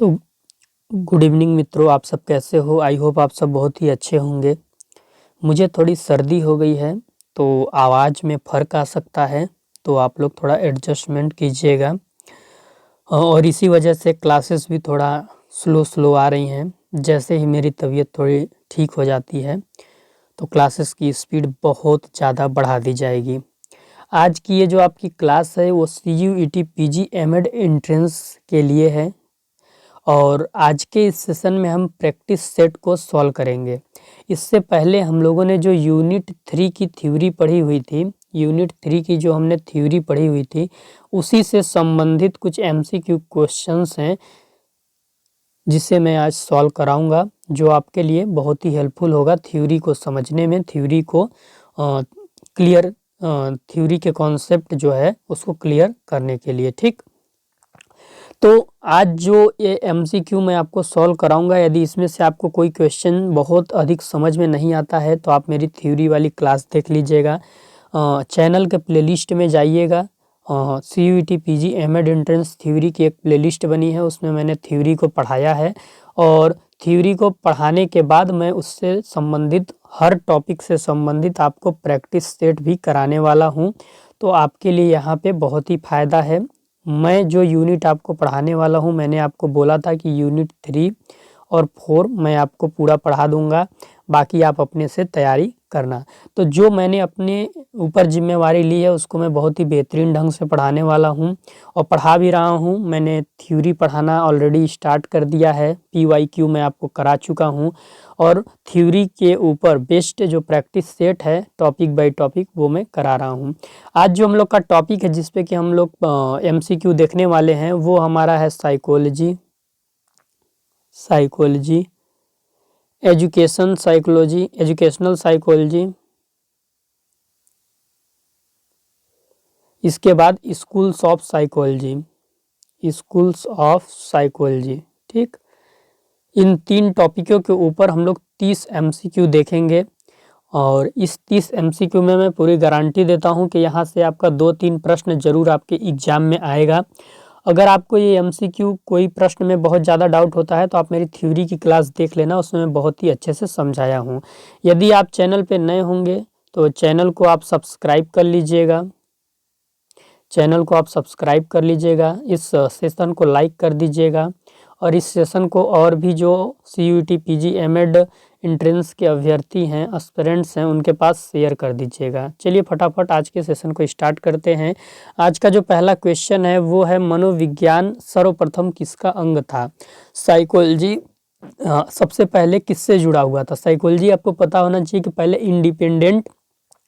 तो good evening मित्रों, आप सब कैसे हो। आई होप आप सब बहुत ही अच्छे होंगे। मुझे थोड़ी सर्दी हो गई है तो आवाज़ में फ़र्क आ सकता है, तो आप लोग थोड़ा एडजस्टमेंट कीजिएगा। और इसी वजह से क्लासेस भी थोड़ा स्लो आ रही हैं। जैसे ही मेरी तबीयत थोड़ी ठीक हो जाती है तो क्लासेस की स्पीड बहुत ज़्यादा बढ़ा दी जाएगी। आज की ये जो आपकी क्लास है वो CUET PG एमएड एंट्रेंस के लिए है और आज के इस सेशन में हम प्रैक्टिस सेट को सॉल्व करेंगे। इससे पहले हम लोगों ने जो यूनिट 3 की थ्योरी पढ़ी हुई थी, यूनिट 3 की जो हमने थ्योरी पढ़ी हुई थी, उसी से संबंधित कुछ MCQ क्वेश्चंस हैं जिसे मैं आज सॉल्व कराऊंगा, जो आपके लिए बहुत ही हेल्पफुल होगा थ्योरी को समझने में, थ्योरी को क्लियर थ्योरी के कॉन्सेप्ट जो है उसको क्लियर करने के लिए। ठीक, तो आज जो ये MCQ मैं आपको सॉल्व कराऊंगा, यदि इसमें से आपको कोई क्वेश्चन बहुत अधिक समझ में नहीं आता है तो आप मेरी थ्योरी वाली क्लास देख लीजिएगा। चैनल के प्लेलिस्ट में जाइएगा। CUET PG MEd entrance theory की एक प्लेलिस्ट बनी है, उसमें मैंने थ्योरी को पढ़ाया है और थ्योरी को पढ़ाने के बाद मैं उससे संबंधित हर टॉपिक से संबंधित आपको प्रैक्टिस सेट भी कराने वाला हूं। तो आपके लिए यहाँ पे बहुत ही फ़ायदा है। मैं जो यूनिट आपको पढ़ाने वाला हूँ, मैंने आपको बोला था कि यूनिट 3 और 4 मैं आपको पूरा पढ़ा दूंगा, बाकी आप अपने से तैयारी करना। तो जो मैंने अपने ऊपर जिम्मेवारी ली है उसको मैं बहुत ही बेहतरीन ढंग से पढ़ाने वाला हूँ और पढ़ा भी रहा हूँ। मैंने थ्योरी पढ़ाना ऑलरेडी स्टार्ट कर दिया है, PYQ मैं आपको करा चुका हूँ और थ्योरी के ऊपर बेस्ड जो प्रैक्टिस सेट है टॉपिक बाय टॉपिक वो मैं करा रहा हूँ। आज जो हम लोग का टॉपिक है जिस पे कि हम लोग MCQ देखने वाले हैं वो हमारा है साइकोलॉजी, एजुकेशनल साइकोलॉजी, इसके बाद स्कूल्स ऑफ साइकोलॉजी। ठीक, इन 3 टॉपिकों के ऊपर हम लोग 30 MCQ देखेंगे और इस 30 MCQ में मैं पूरी गारंटी देता हूं कि यहाँ से आपका 2-3 प्रश्न जरूर आपके एग्जाम में आएगा। अगर आपको ये MCQ कोई प्रश्न में बहुत ज़्यादा डाउट होता है तो आप मेरी थ्योरी की क्लास देख लेना, उसमें मैं बहुत ही अच्छे से समझाया हूँ। यदि आप चैनल पे नए होंगे तो चैनल को आप सब्सक्राइब कर लीजिएगा, इस सेशन को लाइक कर दीजिएगा और इस सेशन को और भी जो CUET PG एमएड एंट्रेंस के अभ्यर्थी हैं, एस्पिरेंट्स हैं, उनके पास शेयर कर दीजिएगा। चलिए फटाफट आज के सेशन को स्टार्ट करते हैं। आज का जो पहला क्वेश्चन है वो है मनोविज्ञान सर्वप्रथम किसका अंग था। साइकोलॉजी सबसे पहले किससे जुड़ा हुआ था। साइकोलॉजी आपको पता होना चाहिए कि पहले इंडिपेंडेंट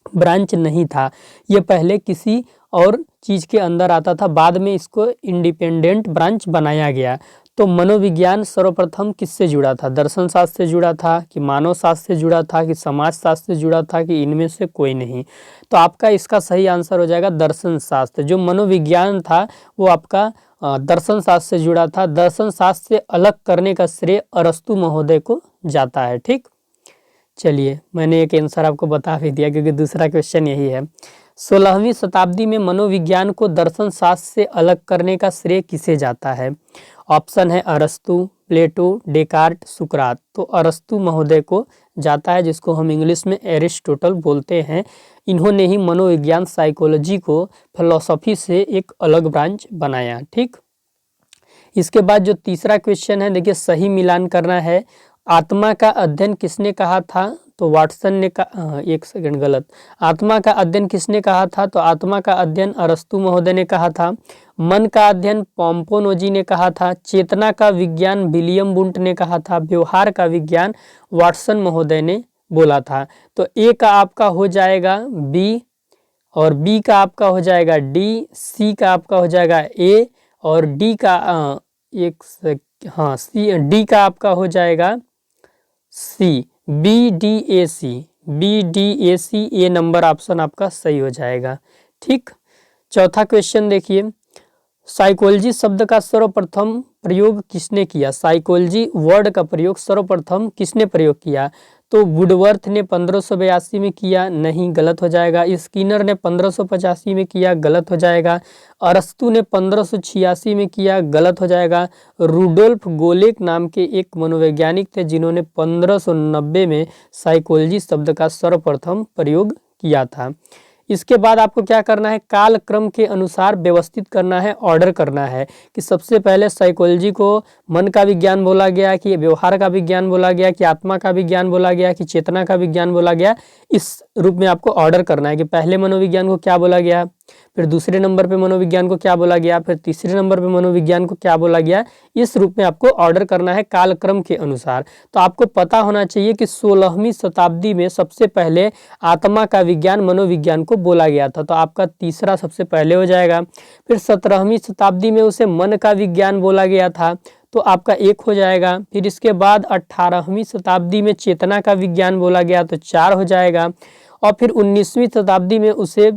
ब्रांच नहीं था, ये पहले किसी और चीज़ के अंदर आता था, बाद में इसको इंडिपेंडेंट ब्रांच बनाया गया। तो मनोविज्ञान सर्वप्रथम किससे जुड़ा था, दर्शन शास्त्र से जुड़ा था कि मानव शास्त्र से जुड़ा था कि समाज शास्त्र से जुड़ा था कि इनमें से कोई नहीं। तो आपका इसका सही आंसर हो जाएगा दर्शन शास्त्र। जो मनोविज्ञान था वो आपका दर्शन शास्त्र से जुड़ा था। दर्शन शास्त्र से अलग करने का श्रेय अरस्तु महोदय को जाता है। ठीक, चलिए मैंने एक आंसर आपको बता भी दिया क्योंकि दूसरा क्वेश्चन यही है। 16वीं शताब्दी में मनोविज्ञान को दर्शन शास्त्र से अलग करने का श्रेय किसे जाता है। ऑप्शन है अरस्तु, प्लेटो, डेकार्ट, सुकरात। तो अरस्तु महोदय को जाता है, जिसको हम इंग्लिश में एरिस्टोटल बोलते हैं। इन्होंने ही मनोविज्ञान साइकोलॉजी को फिलॉसफी से एक अलग ब्रांच बनाया। ठीक, इसके बाद जो तीसरा क्वेश्चन है, देखिए सही मिलान करना है। आत्मा का अध्ययन किसने कहा था, तो वाटसन ने कहा, एक सेकंड गलत, आत्मा का अध्ययन किसने कहा था, तो आत्मा का अध्ययन अरस्तु महोदय ने कहा था। मन का अध्ययन पोम्पोनोजी ने कहा था। चेतना का विज्ञान विलियम वुंट ने कहा था। व्यवहार का विज्ञान वाटसन महोदय ने बोला था। तो ए का आपका हो जाएगा बी और बी का आपका हो जाएगा डी, सी का आपका हो जाएगा ए और डी का डी का आपका हो जाएगा सी, BDAC, ए नंबर ऑप्शन आपका सही हो जाएगा। ठीक, चौथा क्वेश्चन देखिए, साइकोलॉजी शब्द का सर्वप्रथम प्रयोग किसने किया? साइकोलॉजी वर्ड का प्रयोग सर्वप्रथम किसने प्रयोग किया? तो वुडवर्थ ने 1582 में किया, नहीं, गलत हो जाएगा। स्किनर ने 1585 में किया, गलत हो जाएगा। अरस्तु ने 1586 में किया, गलत हो जाएगा। रूडोल्फ गोलेक नाम के एक मनोवैज्ञानिक थे जिन्होंने 1590 में साइकोलॉजी शब्द का सर्वप्रथम प्रयोग किया था। इसके बाद आपको क्या करना है, काल क्रम के अनुसार व्यवस्थित करना है, ऑर्डर करना है कि सबसे पहले साइकोलॉजी को मन का विज्ञान बोला गया, कि व्यवहार का विज्ञान बोला गया, कि आत्मा का विज्ञान बोला गया, कि चेतना का विज्ञान बोला गया। इस रूप में आपको ऑर्डर करना है कि पहले मनोविज्ञान को क्या बोला गया, फिर दूसरे नंबर पे मनोविज्ञान को क्या बोला गया, फिर तीसरे नंबर पे मनोविज्ञान को क्या बोला गया। इस रूप में आपको ऑर्डर करना है कालक्रम के अनुसार। तो आपको पता होना चाहिए कि 16वीं शताब्दी में सबसे पहले आत्मा का विज्ञान मनोविज्ञान को बोला गया था, तो आपका तीसरा सबसे पहले हो जाएगा। फिर 17वीं शताब्दी में उसे मन का विज्ञान बोला गया था, तो आपका 1 हो जाएगा। फिर इसके बाद 18वीं शताब्दी में चेतना का विज्ञान बोला गया, तो 4 हो जाएगा। और फिर 19वीं शताब्दी में उसे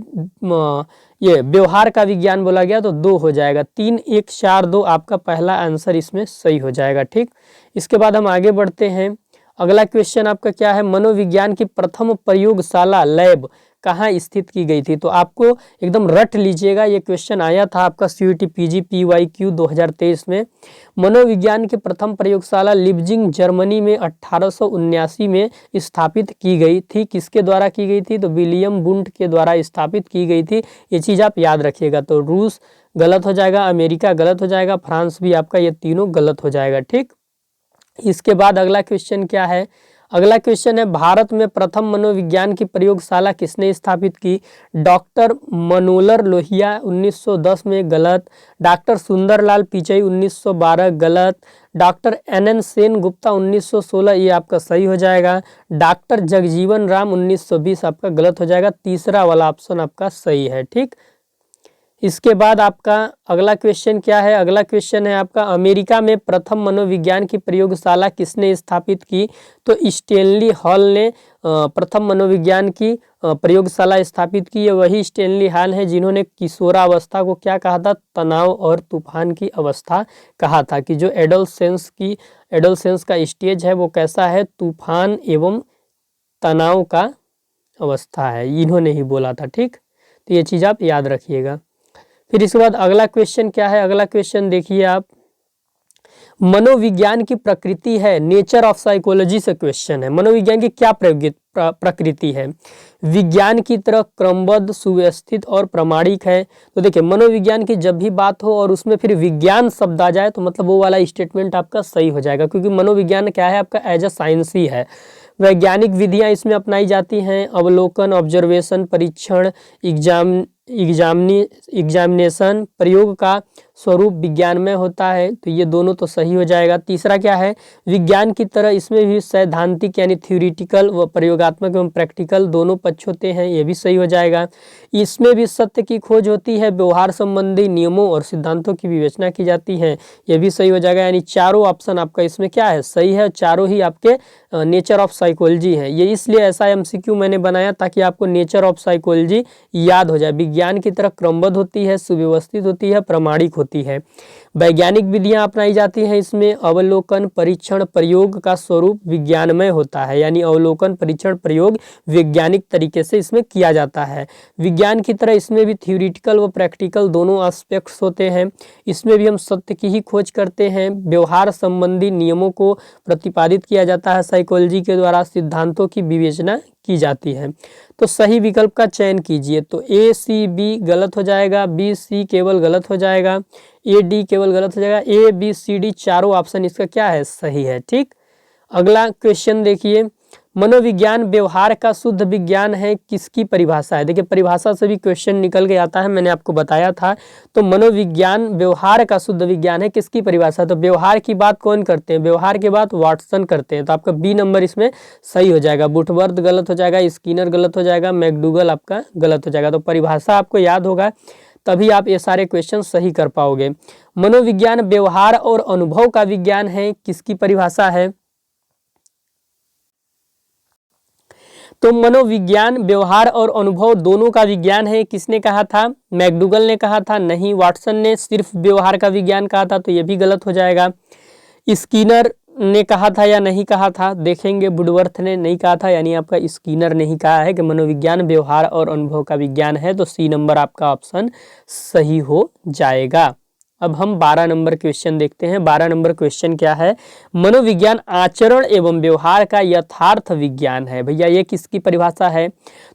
ये व्यवहार का विज्ञान बोला गया, तो 2 हो जाएगा। 3 1 4 2 आपका पहला आंसर इसमें सही हो जाएगा। ठीक, इसके बाद हम आगे बढ़ते हैं। अगला क्वेश्चन आपका क्या है, मनोविज्ञान की प्रथम प्रयोगशाला लैब कहाँ स्थित की गई थी? तो आपको एकदम रट लीजिएगा, ये क्वेश्चन आया था आपका CUET PG PYQ 2023 में। मनोविज्ञान की प्रथम प्रयोगशाला लिप्जिंग जर्मनी में 1879 में स्थापित की गई थी। किसके द्वारा की गई थी? तो विलियम वुंड के द्वारा स्थापित की गई थी। ये चीज़ आप याद रखिएगा। तो रूस गलत हो जाएगा, अमेरिका गलत हो जाएगा, फ्रांस भी आपका, ये तीनों गलत हो जाएगा। ठीक, इसके बाद अगला क्वेश्चन क्या है, अगला क्वेश्चन है भारत में प्रथम मनोविज्ञान की प्रयोगशाला किसने स्थापित की? डॉक्टर मनोहर लोहिया 1910 में, गलत। डॉक्टर सुंदरलाल पिचाई 1912, गलत। डॉक्टर NN सेन गुप्ता 1916, ये आपका सही हो जाएगा। डॉक्टर जगजीवन राम 1920 आपका गलत हो जाएगा। तीसरा वाला ऑप्शन आपका सही है। ठीक, इसके बाद आपका अगला क्वेश्चन क्या है, अगला क्वेश्चन है आपका अमेरिका में प्रथम मनोविज्ञान की प्रयोगशाला किसने स्थापित की? तो स्टेनली हॉल ने प्रथम मनोविज्ञान की प्रयोगशाला स्थापित की है। वही स्टेनली हॉल है जिन्होंने किशोरावस्था को क्या कहा था? तनाव और तूफान की अवस्था कहा था, कि जो एडोलसेंस का स्टेज है वो कैसा है? तूफान एवं तनाव का अवस्था है, इन्होंने ही बोला था। ठीक, तो ये चीज़ आप याद रखिएगा। फिर इसके बाद अगला क्वेश्चन क्या है, अगला क्वेश्चन देखिए आप, मनोविज्ञान की प्रकृति है, नेचर ऑफ साइकोलॉजी से क्वेश्चन है। मनोविज्ञान की क्या प्रकृति है? विज्ञान की तरह क्रमबद्ध, सुव्यवस्थित और प्रामाणिक है। तो देखिए, मनोविज्ञान की जब भी बात हो और उसमें फिर विज्ञान शब्द आ जाए तो मतलब वो वाला स्टेटमेंट आपका सही हो जाएगा, क्योंकि मनोविज्ञान क्या है आपका? एज अ साइंस ही है। वैज्ञानिक विधियां इसमें अपनाई जाती हैं, अवलोकन, ऑब्जर्वेशन, परीक्षण, एग्जामिनेशन, प्रयोग का स्वरूप विज्ञानमय होता है, तो ये दोनों तो सही हो जाएगा। तीसरा क्या है? विज्ञान की तरह इसमें भी सैद्धांतिक यानी थ्योरेटिकल व प्रयोगात्मक एवं प्रैक्टिकल दोनों पक्ष होते हैं, ये भी सही हो जाएगा। इसमें भी सत्य की खोज होती है, व्यवहार संबंधी नियमों और सिद्धांतों की विवेचना की जाती है, ये भी सही हो जाएगा। यानी चारों ऑप्शन आपका इसमें क्या है? सही है। चारों ही आपके नेचर ऑफ साइकोलॉजी है। ये इसलिए ऐसा MCQ मैंने बनाया ताकि आपको नेचर ऑफ साइकोलॉजी याद हो जाए। विज्ञान की तरह क्रमबद्ध होती है, सुव्यवस्थित होती है, प्रामाणिक होती है। वैज्ञानिक विधियां अपनाई जाती हैं, इसमें अवलोकन, परीक्षण, प्रयोग का स्वरूप विज्ञानमय होता है, यानी अवलोकन, परीक्षण, प्रयोग वैज्ञानिक तरीके से इसमें किया जाता है। विज्ञान की तरह इसमें भी थ्योरेटिकल व प्रैक्टिकल दोनों एस्पेक्ट्स होते हैं। इसमें भी हम सत्य की ही खोज करते हैं, व्यवहार संबंधी नियमों को प्रतिपादित किया जाता है, साइकोलॉजी के द्वारा सिद्धांतों की विवेचना की जाती है। तो सही विकल्प का चयन कीजिए। तो A C B गलत हो जाएगा, B C केवल गलत हो जाएगा, A D केवल गलत हो जाएगा, A B C D चारों ऑप्शन इसका क्या है? सही है। ठीक, अगला क्वेश्चन देखिए, मनोविज्ञान व्यवहार का शुद्ध विज्ञान है, किसकी परिभाषा है? देखिए, परिभाषा से भी क्वेश्चन निकल के आता है, मैंने आपको बताया था। तो मनोविज्ञान व्यवहार का शुद्ध विज्ञान है, किसकी परिभाषा? तो व्यवहार की बात कौन करते हैं? व्यवहार की बात वाटसन करते हैं, तो आपका B नंबर इसमें सही हो जाएगा। बुटवर्थ गलत हो जाएगा, स्किनर गलत हो जाएगा, मैकडूगल आपका गलत हो जाएगा। तो परिभाषा आपको याद होगा, तभी आप ये सारे क्वेश्चन सही कर पाओगे। मनोविज्ञान व्यवहार और अनुभव का विज्ञान है, किसकी परिभाषा है? तो मनोविज्ञान व्यवहार और अनुभव दोनों का विज्ञान है, किसने कहा था? मैकडूगल ने कहा था? नहीं, वाटसन ने सिर्फ व्यवहार का विज्ञान कहा था, तो ये भी गलत हो जाएगा। स्किनर ने कहा था या नहीं कहा था? देखेंगे, वुडवर्थ ने नहीं कहा था, यानी आपका स्किनर ने ही कहा है कि मनोविज्ञान व्यवहार और अनुभव का विज्ञान है, तो सी नंबर आपका ऑप्शन सही हो जाएगा। अब हम 12 नंबर क्वेश्चन देखते हैं। 12 नंबर क्वेश्चन क्या है? मनोविज्ञान आचरण एवं व्यवहार का यथार्थ विज्ञान है। भैया ये किसकी परिभाषा है?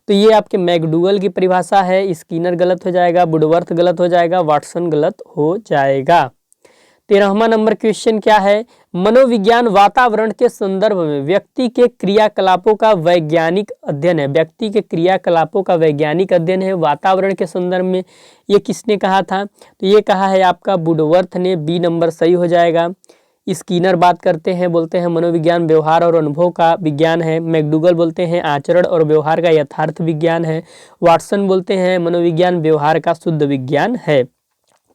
तो ये आपके मैकडूगल की परिभाषा है। स्किनर गलत हो जाएगा, वुडवर्थ गलत हो जाएगा, वाटसन गलत हो जाएगा। 13वां नंबर क्वेश्चन क्या है? मनोविज्ञान वातावरण के संदर्भ में व्यक्ति के क्रियाकलापों का वैज्ञानिक अध्ययन है। व्यक्ति के क्रियाकलापों का वैज्ञानिक अध्ययन है वातावरण के संदर्भ में, ये किसने कहा था? तो ये कहा है आपका वुडवर्थ ने, बी नंबर सही हो जाएगा। स्किनर बात करते हैं, बोलते हैं मनोविज्ञान व्यवहार और अनुभव का विज्ञान है। मैकडूगल बोलते हैं आचरण और व्यवहार का यथार्थ विज्ञान है। वाटसन बोलते हैं मनोविज्ञान व्यवहार का शुद्ध विज्ञान है।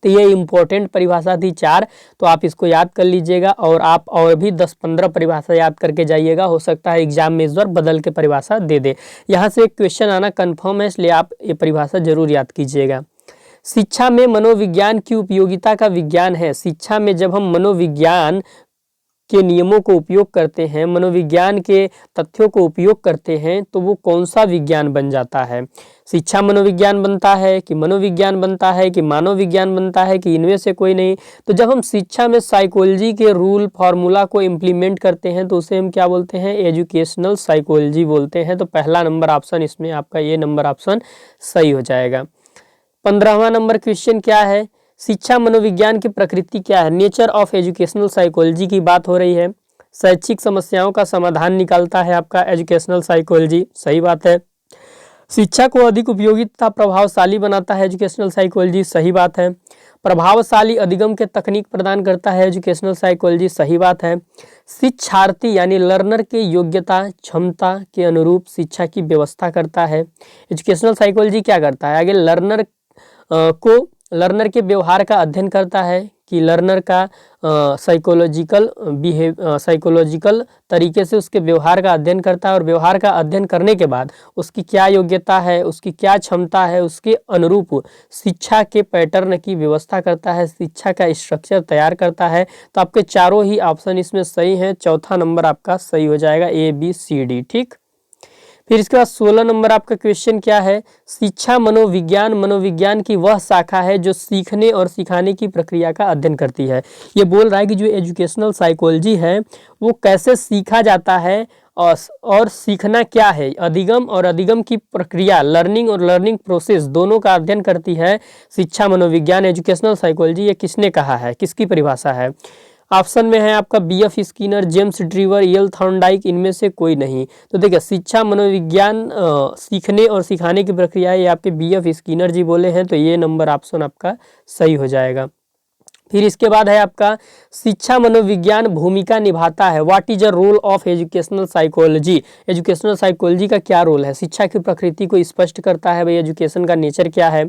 तो ये इंपॉर्टेंट परिभाषा थी 4, तो आप इसको याद कर लीजिएगा और आप और भी 10-15 परिभाषा याद करके जाइएगा। हो सकता है एग्जाम में इस बार बदल के परिभाषा दे दे। यहाँ से एक क्वेश्चन आना कंफर्म है, इसलिए आप ये परिभाषा जरूर याद कीजिएगा। शिक्षा में मनोविज्ञान की उपयोगिता का विज्ञान है। शिक्षा में जब हम मनोविज्ञान के नियमों को उपयोग करते हैं, मनोविज्ञान के तथ्यों को उपयोग करते हैं, तो वो कौन सा विज्ञान बन जाता है? शिक्षा मनोविज्ञान बनता है कि मनोविज्ञान बनता है कि मानव विज्ञान बनता है कि इनमें से कोई नहीं? तो जब हम शिक्षा में साइकोलॉजी के रूल फार्मूला को इम्प्लीमेंट करते हैं तो उसे हम क्या बोलते हैं? एजुकेशनल साइकोलॉजी बोलते हैं। तो पहला नंबर ऑप्शन इसमें आपका ये नंबर ऑप्शन सही हो जाएगा। 15वां नंबर क्वेश्चन क्या है? शिक्षा मनोविज्ञान की प्रकृति क्या है? नेचर ऑफ एजुकेशनल साइकोलॉजी की बात हो रही है। शैक्षिक समस्याओं का समाधान निकालता है आपका एजुकेशनल साइकोलॉजी, सही बात है। शिक्षा को अधिक उपयोगी तथा प्रभावशाली बनाता है एजुकेशनल साइकोलॉजी, सही बात है। प्रभावशाली अधिगम के तकनीक प्रदान करता है एजुकेशनल साइकोलॉजी, सही बात है। शिक्षार्थी यानी लर्नर के योग्यता क्षमता के अनुरूप शिक्षा की व्यवस्था करता है। एजुकेशनल साइकोलॉजी क्या करता है? आगे लर्नर के व्यवहार का अध्ययन करता है कि लर्नर का साइकोलॉजिकल तरीके से उसके व्यवहार का अध्ययन करता है और व्यवहार का अध्ययन करने के बाद उसकी क्या योग्यता है, उसकी क्या क्षमता है, उसके अनुरूप शिक्षा के पैटर्न की व्यवस्था करता है, शिक्षा का स्ट्रक्चर तैयार करता है। तो आपके चारों ही ऑप्शन इसमें सही हैं। चौथा नंबर आपका सही हो जाएगा, ABCD, ठीक। फिर इसके बाद 16 नंबर आपका क्वेश्चन क्या है? शिक्षा मनोविज्ञान की वह शाखा है जो सीखने और सिखाने की प्रक्रिया का अध्ययन करती है। ये बोल रहा है कि जो एजुकेशनल साइकोलॉजी है वो कैसे सीखा जाता है और सीखना क्या है। अधिगम और अधिगम की प्रक्रिया, लर्निंग और लर्निंग प्रोसेस दोनों का अध्ययन करती है शिक्षा मनोविज्ञान एजुकेशनल साइकोलॉजी। ये किसने कहा है, किसकी परिभाषा है? ऑप्शन में है आपका BF स्किनर, जेम्स ड्रीवर, यल थॉर्नडाइक, इनमें से कोई नहीं। तो देखिए शिक्षा मनोविज्ञान सीखने और सिखाने की प्रक्रिया है, ये आपके BF स्किनर जी बोले हैं, तो ये नंबर ऑप्शन आपका सही हो जाएगा। फिर इसके बाद है आपका शिक्षा मनोविज्ञान भूमिका निभाता है। What is a role of educational psychology? Educational psychology का क्या रोल है? शिक्षा की प्रकृति को स्पष्ट करता है, भाई एजुकेशन का नेचर क्या है।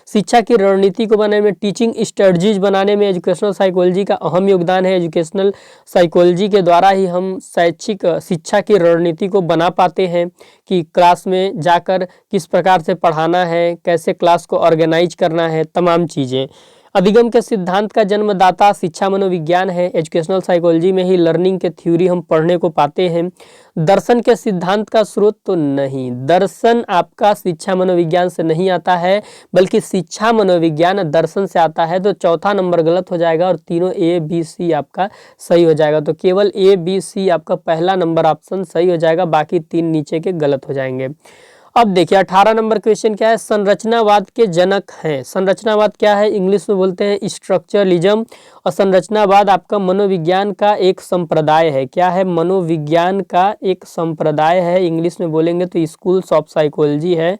शिक्षा की रणनीति को बनाने में, टीचिंग स्ट्रेटजीज बनाने में एजुकेशनल साइकोलॉजी का अहम योगदान है। एजुकेशनल साइकोलॉजी के द्वारा ही हम शैक्षिक शिक्षा की रणनीति को बना पाते हैं कि क्लास में जाकर किस प्रकार से पढ़ाना है, कैसे क्लास को ऑर्गेनाइज करना है, तमाम चीज़ें। अधिगम के सिद्धांत का जन्मदाता शिक्षा मनोविज्ञान है। एजुकेशनल साइकोलॉजी में ही लर्निंग के थ्योरी हम पढ़ने को पाते हैं। दर्शन के सिद्धांत का स्रोत तो नहीं, दर्शन आपका शिक्षा मनोविज्ञान से नहीं आता है, बल्कि शिक्षा मनोविज्ञान दर्शन से आता है। तो चौथा नंबर गलत हो जाएगा और तीनों ABC आपका सही हो जाएगा। तो केवल ABC आपका पहला नंबर ऑप्शन सही हो जाएगा, बाकी 3 नीचे के गलत हो जाएंगे। अब देखिए 18 नंबर क्वेश्चन क्या है? संरचनावाद के जनक हैं। संरचनावाद क्या है? इंग्लिश में बोलते हैं स्ट्रक्चरलिज्म। और संरचनावाद आपका मनोविज्ञान का एक संप्रदाय है। क्या है? मनोविज्ञान का एक संप्रदाय है। इंग्लिश में बोलेंगे तो स्कूल्स ऑफ साइकोलॉजी है,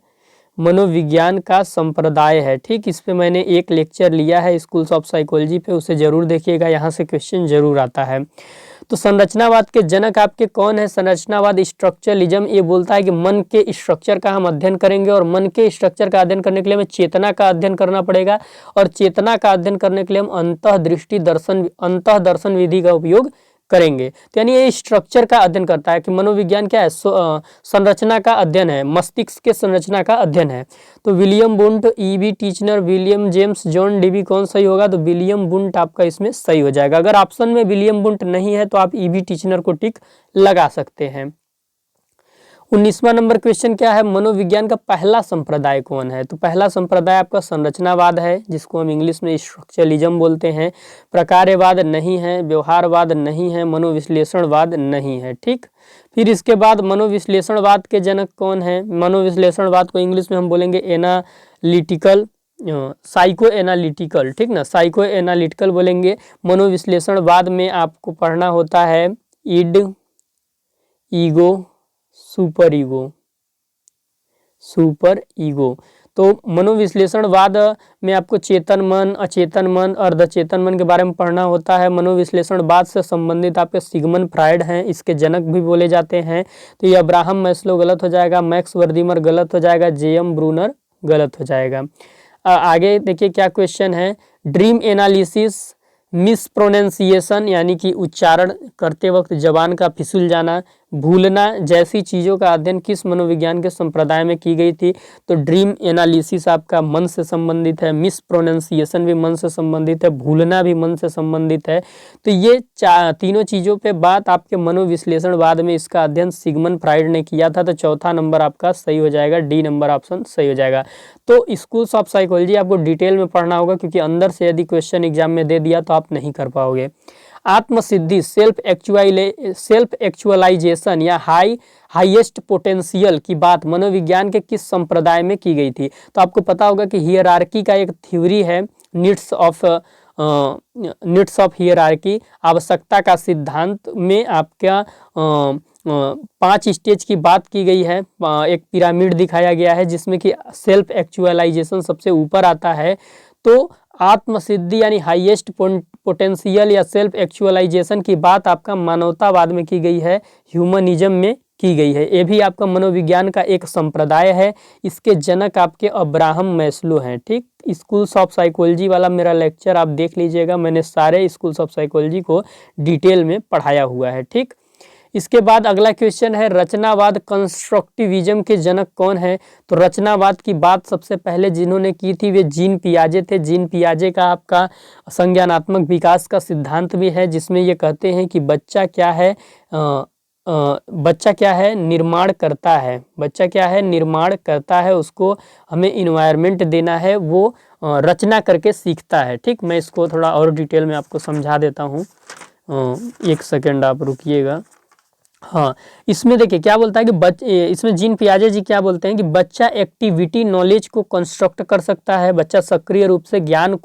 मनोविज्ञान का संप्रदाय है, ठीक। इस पे मैंने एक लेक्चर लिया है स्कूल्स ऑफ साइकोलॉजी पे, उसे जरूर देखिएगा, यहाँ से क्वेश्चन जरूर आता है। तो संरचनावाद के जनक आपके कौन है? संरचनावाद स्ट्रक्चरलिज्म ये बोलता है कि मन के स्ट्रक्चर का हम अध्ययन करेंगे और मन के स्ट्रक्चर का अध्ययन करने के लिए हमें चेतना का अध्ययन करना पड़ेगा और चेतना का अध्ययन करने के लिए हम अंतःदृष्टि दर्शन अंतःदर्शन विधि का उपयोग करेंगे। तो यानी ये स्ट्रक्चर का अध्ययन करता है कि मनोविज्ञान क्या है, संरचना का अध्ययन है, मस्तिष्क के संरचना का अध्ययन है। तो William Wundt, E V Titchener, William James, John Dewey, कौन सही होगा? तो विलियम वुंट आपका इसमें सही हो जाएगा। अगर ऑप्शन में विलियम वुंट नहीं है तो आप ईवी टीचनर को टिक लगा सकते हैं। 19वां नंबर क्वेश्चन क्या है, मनोविज्ञान का पहला संप्रदाय कौन है? तो पहला संप्रदाय आपका संरचनावाद है, जिसको हम इंग्लिश में स्ट्रक्चरलिज्म बोलते हैं। प्रकार्यवाद नहीं है, व्यवहारवाद नहीं है, मनोविश्लेषणवाद नहीं है। ठीक, फिर इसके बाद मनोविश्लेषणवाद के जनक कौन है? मनोविश्लेषणवाद को इंग्लिश में हम बोलेंगे एनालिटिकल, साइको एनालिटिकल। ठीक ना, साइको एनालिटिकल बोलेंगे। मनोविश्लेषणवाद में आपको पढ़ना होता है इड, ईगो, सुपर ईगो। तो मनोविश्लेषणवाद में आपको चेतन मन, अचेतन मन, अर्धचेतन मन के बारे में पढ़ना होता है। मनोविश्लेषणवाद से संबंधित आपके सिगमंड फ्रायड हैं, इसके जनक भी बोले जाते हैं। तो ये अब्राहम मैस्लो गलत हो जाएगा, मैक्स वर्दीमर गलत हो जाएगा, जेएम ब्रूनर गलत हो जाएगा। आगे देखिए क्या क्वेश्चन है, ड्रीम एनालिसिस, मिस प्रोनाउंसिएशन यानी कि उच्चारण करते वक्त जबान का फिसल जाना, भूलना जैसी चीज़ों का अध्ययन किस मनोविज्ञान के संप्रदाय में की गई थी? तो ड्रीम एनालिसिस आपका मन से संबंधित है, मिस प्रोनाउंसिएशन भी मन से संबंधित है, भूलना भी मन से संबंधित है। तो ये तीनों चीज़ों पे बात आपके मनोविश्लेषणवाद में इसका अध्ययन सिगमंड फ्रायड ने किया था। तो चौथा नंबर आपका सही हो जाएगा, डी नंबर ऑप्शन सही हो जाएगा। तो स्कूल्स ऑफ साइकोलॉजी आपको डिटेल में पढ़ना होगा, क्योंकि अंदर से यदि क्वेश्चन एग्जाम में दे दिया तो आप नहीं कर पाओगे। आत्मसिद्धि, सेल्फ एक्चुअलाइजेशन या हाईएस्ट पोटेंशियल की बात मनोविज्ञान के किस संप्रदाय में की गई थी? तो आपको पता होगा कि हियरार्की का एक थ्योरी है, नीड्स ऑफ हियरार्की, आवश्यकता का सिद्धांत में आपका 5 स्टेज की बात की गई है। एक पिरामिड दिखाया गया है जिसमें कि सेल्फ एक्चुअलाइजेशन सबसे ऊपर आता है। तो आत्मसिद्धि यानी हाईएस्ट पोटेंशियल या सेल्फ एक्चुअलाइजेशन की बात आपका मानवतावाद में की गई है, ह्यूमनिज्म में की गई है। ये भी आपका मनोविज्ञान का एक संप्रदाय है। इसके जनक आपके अब्राहम मैस्लो हैं। ठीक, स्कूल्स ऑफ साइकोलॉजी वाला मेरा लेक्चर आप देख लीजिएगा, मैंने सारे स्कूल्स ऑफ साइकोलॉजी को डिटेल में पढ़ाया हुआ है। ठीक, इसके बाद अगला क्वेश्चन है, रचनावाद कंस्ट्रक्टिविज्म के जनक कौन है? तो रचनावाद की बात सबसे पहले जिन्होंने की थी वे जीन पियाजे थे। जीन पियाजे का आपका संज्ञानात्मक विकास का सिद्धांत भी है, जिसमें ये कहते हैं कि बच्चा क्या है, निर्माण करता है। बच्चा क्या है, निर्माण करता है, उसको हमें इन्वायरमेंट देना है, वो रचना करके सीखता है। ठीक, मैं इसको थोड़ा और डिटेल में आपको समझा देता हूँ, एक सेकेंड आप रुकिएगा। हाँ, इसमें देखिए क्या बोलता है कि इसमें जीन पियाजे जी क्या बोलते हैं कि बच्चा एक्टिविटी नॉलेज को कंस्ट्रक्ट कर सकता है, बच्चा सक्रिय रूप से ज्ञान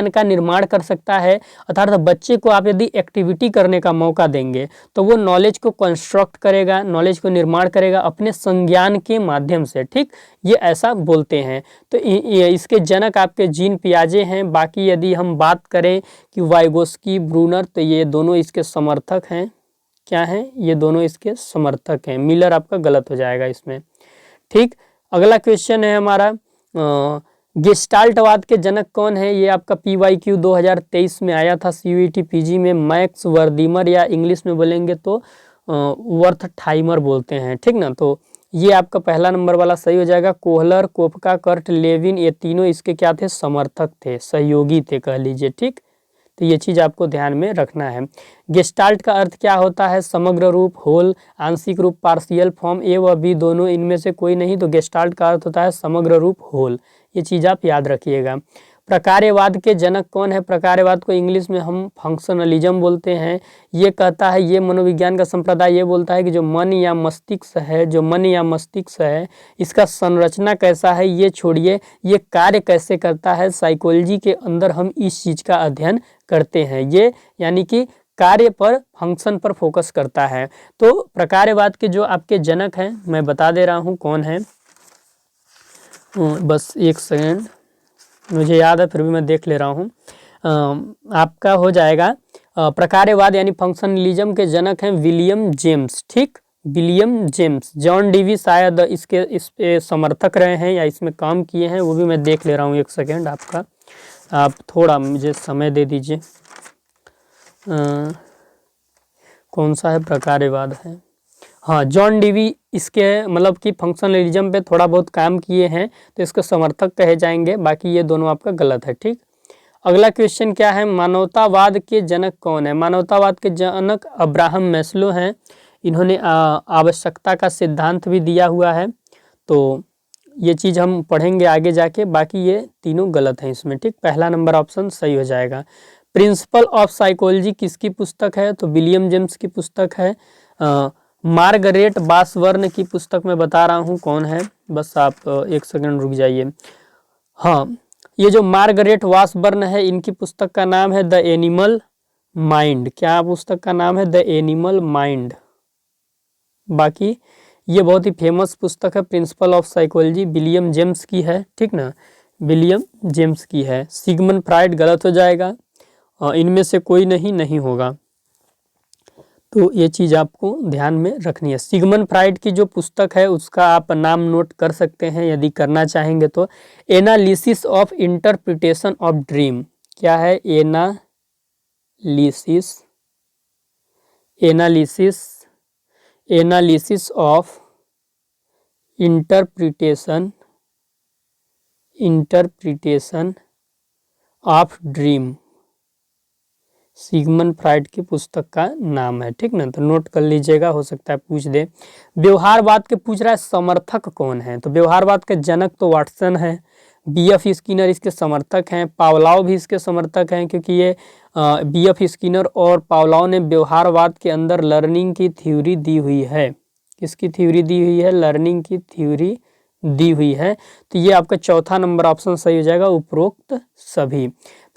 का निर्माण कर सकता है। अर्थात बच्चे को आप यदि एक्टिविटी करने का मौका देंगे तो वो नॉलेज को कंस्ट्रक्ट करेगा, नॉलेज को निर्माण करेगा अपने संज्ञान के माध्यम से। ठीक, ये ऐसा बोलते हैं। तो इसके जनक आपके जीन पियाजे हैं। बाकी यदि हम बात करें कि वाइगोस्की, ब्रूनर, तो ये दोनों इसके समर्थक हैं। क्या है, ये दोनों इसके समर्थक हैं। मिलर आपका गलत हो जाएगा इसमें। ठीक, अगला क्वेश्चन है हमारा, गेस्टाल्टवाद के जनक कौन है? ये आपका PYQ 2023 में आया था CUET PG में, मैक्स वर्दीमर या इंग्लिश में बोलेंगे तो वर्थाइमर बोलते हैं। ठीक ना, तो ये आपका पहला नंबर वाला सही हो जाएगा। कोहलर, कोपका, कर्ट लेविन, ये तीनों इसके क्या थे, समर्थक थे, सहयोगी थे कह लीजिए। ठीक, तो ये चीज़ आपको ध्यान में रखना है। गेस्टाल्ट का अर्थ क्या होता है? समग्र रूप, होल, आंशिक रूप, पार्शियल फॉर्म, ए व बी दोनों, इनमें से कोई नहीं। तो गेस्टाल्ट का अर्थ होता है समग्र रूप, होल। ये चीज़ आप याद रखिएगा। प्रकार्यवाद के जनक कौन है? प्रकार्यवाद को इंग्लिश में हम फंक्शनलिज्म बोलते हैं। ये कहता है, ये मनोविज्ञान का संप्रदाय ये बोलता है कि जो मन या मस्तिष्क है इसका संरचना कैसा है ये छोड़िए, ये कार्य कैसे करता है, साइकोलॉजी के अंदर हम इस चीज़ का अध्ययन करते हैं। ये यानी कि कार्य पर, फंक्शन पर फोकस करता है। तो प्रकार्यवाद के जो आपके जनक हैं मैं बता दे रहा हूँ कौन है, बस एक सेकेंड, मुझे याद है फिर भी मैं देख ले रहा हूँ। आपका हो जाएगा प्रकार्यवाद यानी फंक्शनलिज्म के जनक हैं विलियम जेम्स। ठीक, विलियम जेम्स। जॉन डीवी शायद इस पे समर्थक रहे हैं या इसमें काम किए हैं, वो भी मैं देख ले रहा हूँ, एक सेकेंड आपका, आप थोड़ा मुझे समय दे दीजिए। कौन सा है? प्रकार्यवाद है। हाँ, जॉन डीवी इसके मतलब कि फंक्शनलिज्म पे थोड़ा बहुत काम किए हैं, तो इसके समर्थक कहे जाएंगे। बाकी ये दोनों आपका गलत है। ठीक, अगला क्वेश्चन क्या है? मानवतावाद के जनक कौन है? मानवतावाद के जनक अब्राहम मैस्लो हैं। इन्होंने आवश्यकता का सिद्धांत भी दिया हुआ है। तो ये चीज़ हम पढ़ेंगे आगे जाके। बाकी ये तीनों गलत हैं इसमें। ठीक, पहला नंबर ऑप्शन सही हो जाएगा। प्रिंसिपल ऑफ साइकोलॉजी किसकी पुस्तक है? तो विलियम जेम्स की पुस्तक है। मार्गरेट बासवर्न की पुस्तक में बता रहा हूँ कौन है, बस आप एक सेकंड रुक जाइए। हाँ, ये जो मार्गरेट वासबर्न है, इनकी पुस्तक का नाम है द एनिमल माइंड। क्या पुस्तक का नाम है? The animal mind. बाकी ये बहुत ही फेमस पुस्तक है, principle of psychology, William James की है। ठीक ना, विलियम जेम्स की है। सिगमंड फ्राइड गलत हो जाएगा, इनमें से कोई नहीं होगा। तो ये चीज़ आपको ध्यान में रखनी है। सिगमंड फ्राइड की जो पुस्तक है उसका आप नाम नोट कर सकते हैं यदि करना चाहेंगे तो। Analysis of interpretation of dream. क्या है? Analysis of interpretation of dream, Sigmund Freud की पुस्तक का नाम है। ठीक ना, तो नोट कर लीजिएगा, हो सकता है पूछ दे। व्यवहारवाद के पूछ रहा है समर्थक कौन है? तो व्यवहारवाद के जनक तो वाटसन है। बीएफ स्किनर इसके समर्थक हैं। पावलाव भी इसके समर्थक हैं, क्योंकि ये बीएफ स्किनर और पावलाव ने व्यवहारवाद के अंदर लर्निंग की थ्योरी दी हुई है। किसकी थ्योरी दी हुई है? लर्निंग की थ्योरी दी हुई है। तो ये आपका चौथा नंबर ऑप्शन सही हो जाएगा, उपरोक्त सभी।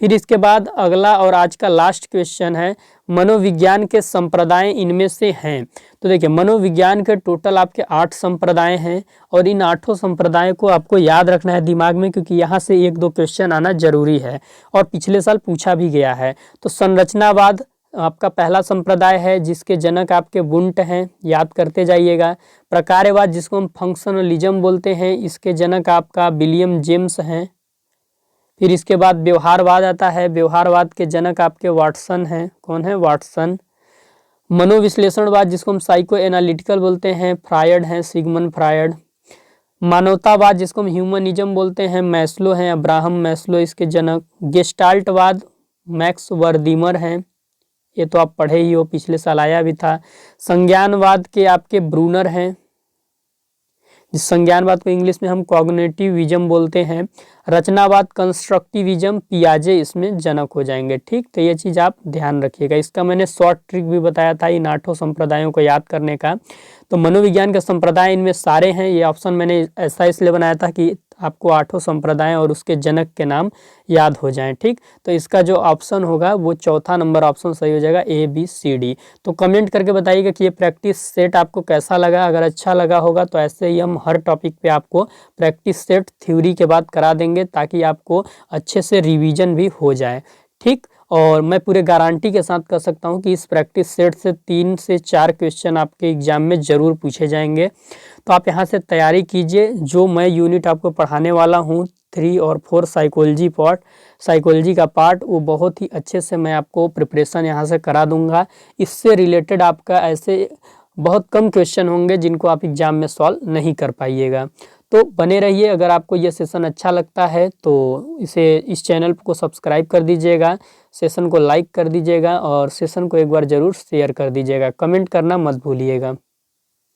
फिर इसके बाद अगला और आज का लास्ट क्वेश्चन है, मनोविज्ञान के संप्रदाय इनमें से हैं। तो देखिए, मनोविज्ञान के टोटल आपके 8 संप्रदाय हैं, और इन 8 संप्रदायों को आपको याद रखना है दिमाग में, क्योंकि यहाँ से 1-2 क्वेश्चन आना जरूरी है, और पिछले साल पूछा भी गया है। तो संरचनावाद आपका पहला संप्रदाय है, जिसके जनक आपके वुंट हैं, याद करते जाइएगा। प्रकार्यवाद, जिसको हम फंक्शनलिज्म बोलते हैं, इसके जनक आपका विलियम जेम्स हैं। फिर इसके बाद व्यवहारवाद आता है, व्यवहारवाद के जनक आपके वाटसन हैं। कौन है? वाटसन। मनोविश्लेषणवाद, जिसको हम साइको एनालिटिकल बोलते हैं, फ्रायड हैं, सिगमंड फ्रायड। मानवतावाद, जिसको हम ह्यूमनिज्म बोलते हैं, मैस्लो हैं, अब्राहम मैस्लो इसके जनक। गेस्टाल्टवाद, मैक्स वर्दीमर हैं, ये तो आप पढ़े ही हो, पिछले साल आया भी था। संज्ञानवाद के आपके ब्रूनर हैं, जिस संज्ञानवाद को इंग्लिश में हम कॉग्निटिविज्म बोलते हैं। रचनावाद, कंस्ट्रक्टिविज्म, पियाजे इसमें जनक हो जाएंगे। ठीक, तो ये चीज़ आप ध्यान रखिएगा। इसका मैंने शॉर्ट ट्रिक भी बताया था इन 8 संप्रदायों को याद करने का। तो मनोविज्ञान के संप्रदाय इनमें सारे हैं। ये ऑप्शन मैंने ऐसा इसलिए बनाया था कि आपको 8 संप्रदाय और उसके जनक के नाम याद हो जाएं। ठीक, तो इसका जो ऑप्शन होगा वो चौथा नंबर ऑप्शन सही हो जाएगा, ABCD। तो कमेंट करके बताइएगा कि ये प्रैक्टिस सेट आपको कैसा लगा। अगर अच्छा लगा होगा तो ऐसे ही हम हर टॉपिक पे आपको प्रैक्टिस सेट थ्योरी के बाद करा देंगे, ताकि आपको अच्छे से रिवीजन भी हो जाए। ठीक, और मैं पूरे गारंटी के साथ कह सकता हूँ कि इस प्रैक्टिस सेट से 3 से 4 क्वेश्चन आपके एग्जाम में ज़रूर पूछे जाएंगे। तो आप यहाँ से तैयारी कीजिए। जो मैं यूनिट आपको पढ़ाने वाला हूँ 3 और 4 साइकोलॉजी का पार्ट, वो बहुत ही अच्छे से मैं आपको प्रिपरेशन यहाँ से करा दूंगा। इससे रिलेटेड आपका ऐसे बहुत कम क्वेश्चन होंगे जिनको आप एग्जाम में सॉल्व नहीं कर पाइएगा। तो बने रहिए। अगर आपको ये सेशन अच्छा लगता है तो इस चैनल को सब्सक्राइब कर दीजिएगा, सेशन को लाइक कर दीजिएगा, और सेशन को एक बार ज़रूर शेयर कर दीजिएगा। कमेंट करना मत भूलिएगा।